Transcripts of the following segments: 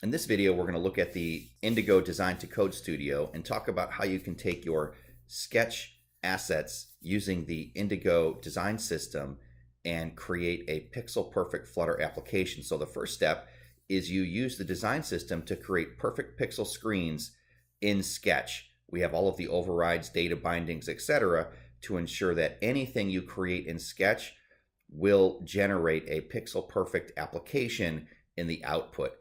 In this video, we're going to look at the Indigo Design to Code Studio and talk about how you can take your Sketch assets using the Indigo design system and create a pixel perfect Flutter application. So the first step is you use the design system to create perfect pixel screens in Sketch. We have all of the overrides, data bindings, etc. to ensure that anything you create in Sketch will generate a pixel perfect application in the output.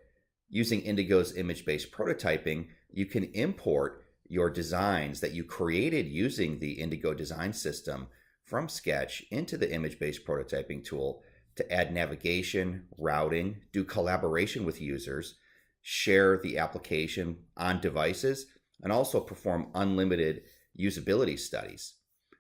Using Indigo's image-based prototyping, you can import your designs that you created using the Indigo design system from Sketch into the image-based prototyping tool to add navigation, routing, do collaboration with users, share the application on devices, and also perform unlimited usability studies.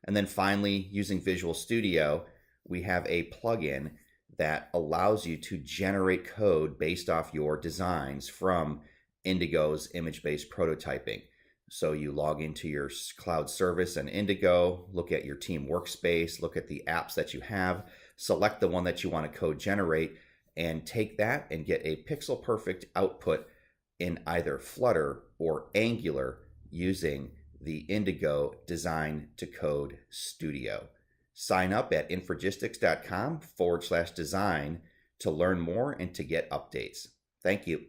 And then finally, using Visual Studio, we have a plugin that allows you to generate code based off your designs from Indigo's image-based prototyping. So you log into your cloud service and Indigo, look at your team workspace, look at the apps that you have, select the one that you want to code generate, and take that and get a pixel perfect output in either Flutter or Angular using the Indigo Design to Code Studio. Sign up at infragistics.com/design to learn more and to get updates. Thank you.